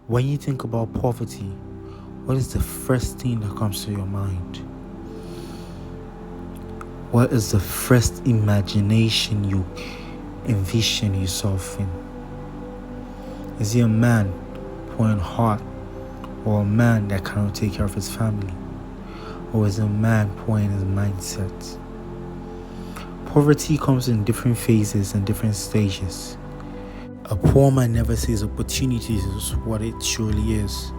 When you think about poverty, what is the first thing that comes to your mind? What is the first imagination you envision yourself in? Is he a man pouring heart, or a man that cannot take care of his family? Or is it a man pouring his mindset? Poverty comes in different phases and different stages. A poor man never sees opportunities as what it truly is.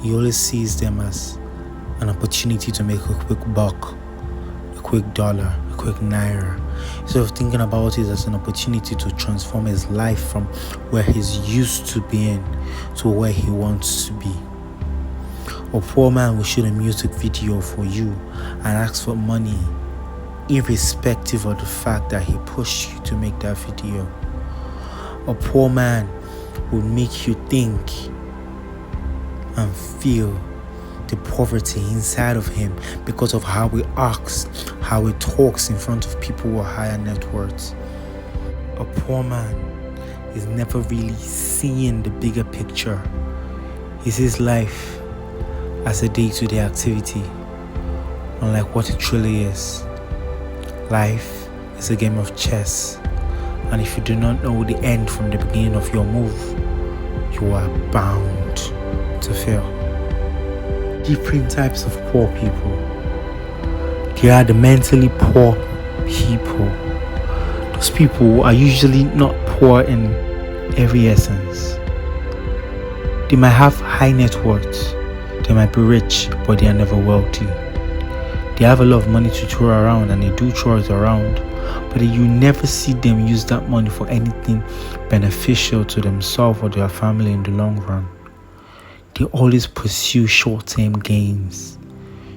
He always sees them as an opportunity to make a quick buck, a quick dollar, a quick naira. Instead of thinking about it as an opportunity to transform his life from where he's used to being to where he wants to be. A poor man will shoot a music video for you and ask for money, irrespective of the fact that he pushed you to make that video. A poor man will make you think and feel the poverty inside of him because of how he acts, how he talks in front of people with higher net worths. A poor man is never really seeing the bigger picture. He sees life as a day-to-day activity, unlike what it truly is. Life is a game of chess, and if you do not know the end from the beginning of your move, you are bound to fail. Different types of poor people. There are the mentally poor people. Those people are usually not poor in every essence. They might have high net worth, they might be rich, but they are never wealthy. They have a lot of money to throw around, and they do throw it around, but you never see them use that money for anything beneficial to themselves or their family in the long run. They always pursue short-term gains,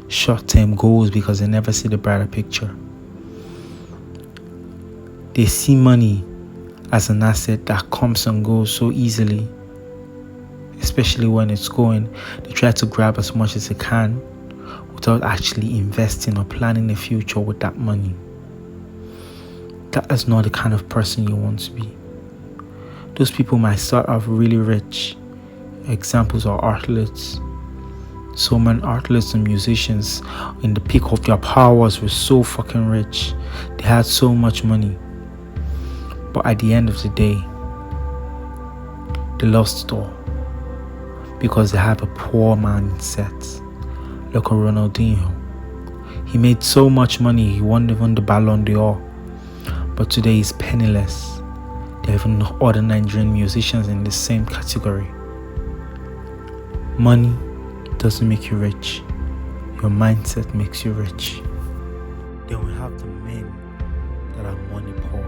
short-term goals, because they never see the brighter picture. They see money as an asset that comes and goes so easily, especially when it's going. They try to grab as much as they can without actually investing or planning a future with that money. That is not the kind of person you want to be. Those people might start off really rich. Examples are athletes. So many athletes and musicians in the peak of their powers were so fucking rich. They had so much money. But at the end of the day, they lost it all because they have a poor mindset. Look at Ronaldinho. He made so much money, he won even the Ballon d'Or. But today he's penniless. There are even other Nigerian musicians in the same category. Money doesn't make you rich. Your mindset makes you rich. Then we have the men that are money poor.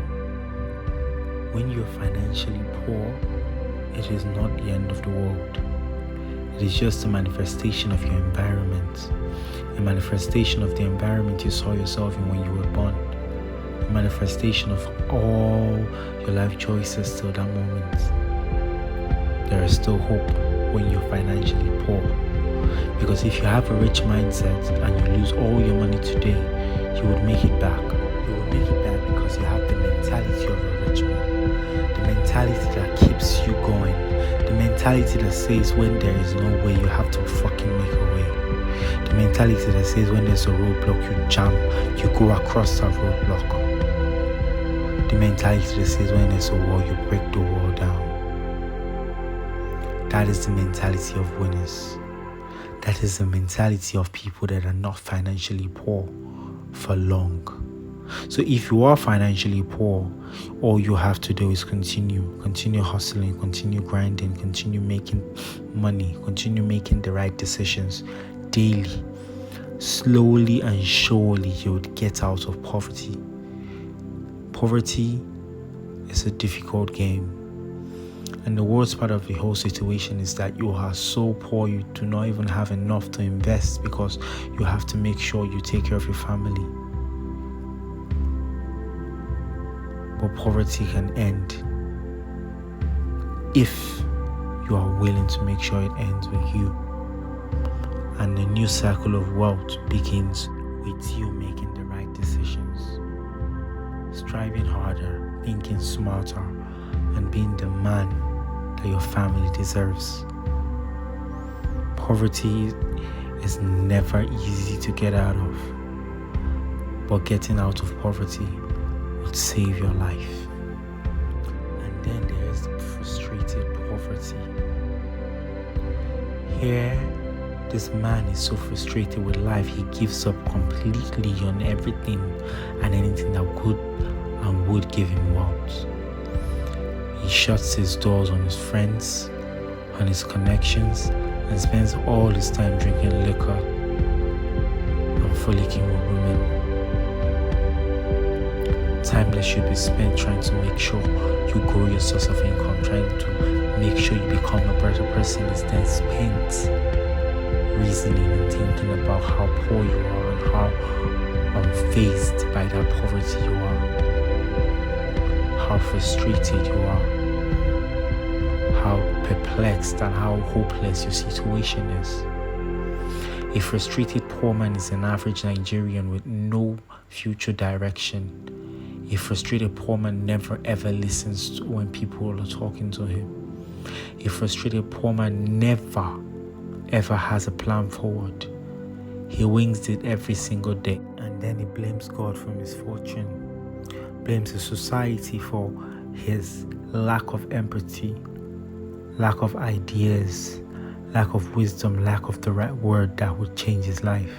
When you're financially poor, it is not the end of the world. It is just a manifestation of your environment. A manifestation of the environment you saw yourself in when you were born. A manifestation of all your life choices till that moment. There is still hope when you're financially poor. Because if you have a rich mindset and you lose all your money today, you would make it back. You would make it back because you have the mentality of a rich man. The mentality that keeps you going. The mentality that says when there is no way, you have to fucking make a way. The mentality that says when there's a roadblock, you jump, you go across that roadblock. The mentality that says when there's a wall, you break the wall down. That is the mentality of winners. That is the mentality of people that are not financially poor for long. So if you are financially poor, all you have to do is continue hustling, continue grinding, continue making money, continue making the right decisions daily. Slowly and surely you would get out of poverty. Poverty is a difficult game. And the worst part of the whole situation is that you are so poor you do not even have enough to invest because you have to make sure you take care of your family. But poverty can end if you are willing to make sure it ends with you. And the new cycle of wealth begins with you making the right decisions, striving harder, thinking smarter, and being the man that your family deserves. Poverty is never easy to get out of, but getting out of poverty would save your life. And then there is frustrated poverty. Here, this man is so frustrated with life, he gives up completely on everything and anything that could and would give him wealth. He shuts his doors on his friends, on his connections, and spends all his time drinking liquor and frolicking with women. Time that should be spent trying to make sure you grow your source of income, trying to make sure you become a better person, is then spent reasoning and thinking about how poor you are and how unfazed by that poverty you are, how frustrated you are, how perplexed and how hopeless your situation is. A frustrated poor man is an average Nigerian with no future direction. A frustrated poor man never ever listens to when people are talking to him. A frustrated poor man never ever has a plan forward. He wings it every single day, and then he blames God for misfortune, blames the society for his lack of empathy, lack of ideas, lack of wisdom, lack of the right word that would change his life.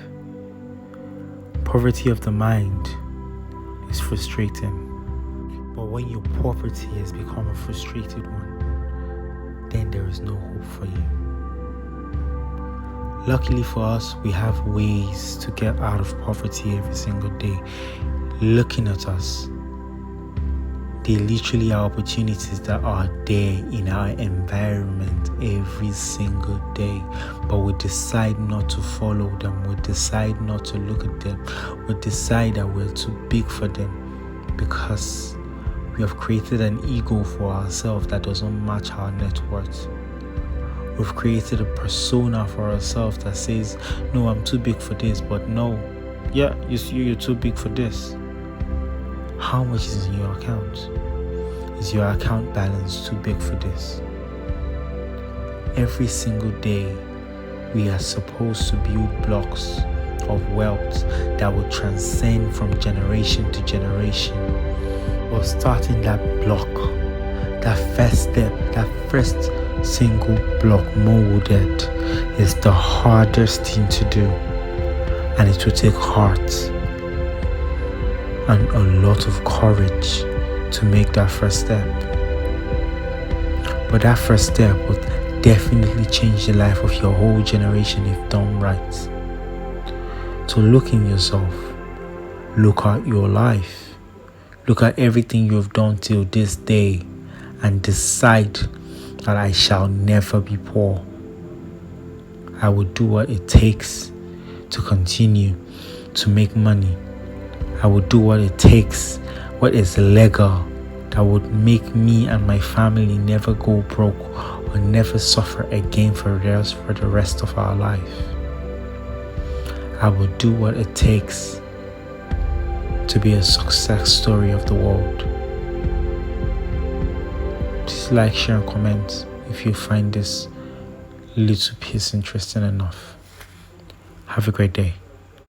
Poverty of the mind is frustrating, but when your poverty has become a frustrated one, then there is no hope for you. Luckily for us, we have ways to get out of poverty every single day. Looking at us, they literally are opportunities that are there in our environment every single day, but we decide not to follow them. We decide not to look at them. We decide that we're too big for them because we have created an ego for ourselves that doesn't match our net worth. We've created a persona for ourselves that says, no, I'm too big for this, but no, yeah, you're too big for this. How much is in your account? Is your account balance too big for this? Every single day, we are supposed to build blocks of wealth that will transcend from generation to generation. But starting that block, that first step, that first single block molded is the hardest thing to do, and it will take heart and a lot of courage to make that first step. But that first step would definitely change the life of your whole generation if done right. So look in yourself, look at your life, look at everything you've done till this day, and decide that I shall never be poor. I will do what it takes to continue to make money. I will do what it takes, what is legal, that would make me and my family never go broke or never suffer again for the rest of our life. I will do what it takes to be a success story of the world. Please like, share, and comment if you find this little piece interesting enough. Have a great day.